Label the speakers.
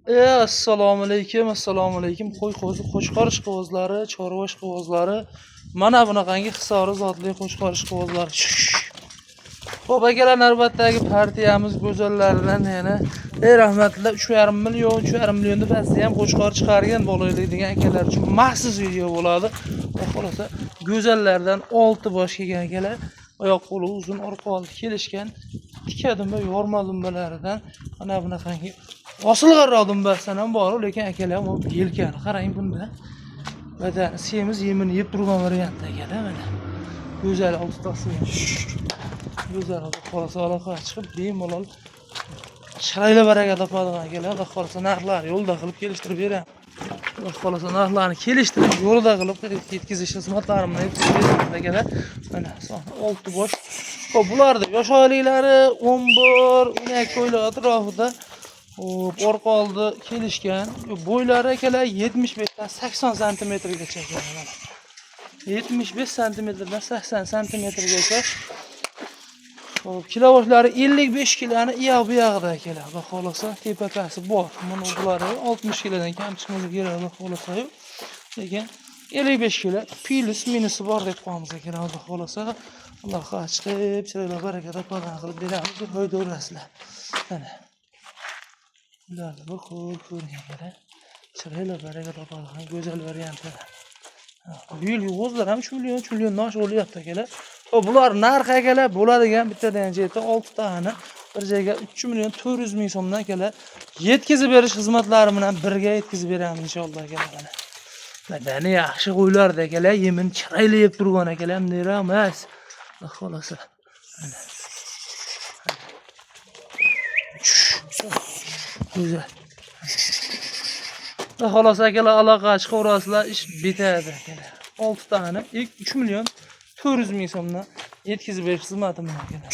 Speaker 1: Assalomu alaykum, assalomu alaykum. Qo'shqor ishqibozlari, chorva ishqibozlari, mana bunaqangi hisori zotli qo'shqor ishqibozlari. Xo'p, akalar, navbatdagi partiyamiz go'zallaridan yana rahmatlar 3,5 million, 3,5 million deb asli ham qo'shqor chiqargan bo'laylik degan akalar uchun maxsus video bo'ladi. Xohlasa, go'zallardan 6 bosh kelgan akalar, oyoq qo'li uzun, orqa oldi kelishgan, tikadimba, yorma-lumbalaridan mana bunaqangi osilg'arroq dumbasidan ham bor, lekin akalar ham yelkani qarang bunda. Badan semiz yemini yeb turgan variantda akalar mana. Go'zal oltitasi. Go'zal qolsa aloqa chiqib bemalol chiroyli baraka topadigan akalar. Xudo qolsa narxlar yo'lda qilib kelishtirib beraman. Xudo qolsa narxlarni kelishtirib yo'lda qilib yetkazish xizmatlarimni yetkazib akalar. Mana soni 6 bosh. Xo'p, bularda yosh oyliklari 11, 12 oylik atrofida. Hop, orqa oldi kelishgan. Bo'ylari akalar 75 dan 80 cm gacha keladi. 75 cm dan 80 cm gacha. Hop, kiloshlari 55 kiloni bu yog'ida akalar. Xudo xolasa tepakasi bor. Mana ularni 60 kilodan kam chiqmasa kerak, xudo xolasa. Lekin 55 kilo plus minusi bor deb qo'yamiz akalar. Xudo xolasa Allohga chiqib, chiroyli baraka topadigan qilib beramiz. Qo'ydirasizlar. Mana ularni bir ko'ring akalar. Chiroyli baraka topadigan go'zal variantlar. Bu yil yuvozlar ham 3 million nosh o'lyapti akalar. Xo'p, bular narxi akalar bo'ladigan bittadan jeta 6 tani bir joyga 3 million 400 ming so'mdan akalar yetkazib berish xizmatlari bilan birga yetkazib beramiz inshaalloh akalar. Madani yaxshi qo'ylarda akalar, yemin chiroyli yeb turgan akalar, ham emas. Xolasa. Güzel. Xolasa akalar, aloqa chiqaverasizlar, ish bitadi akalar. 6 tani ilk 3 million 400 ming so'mdan yetkazib berish xizmatim akalar.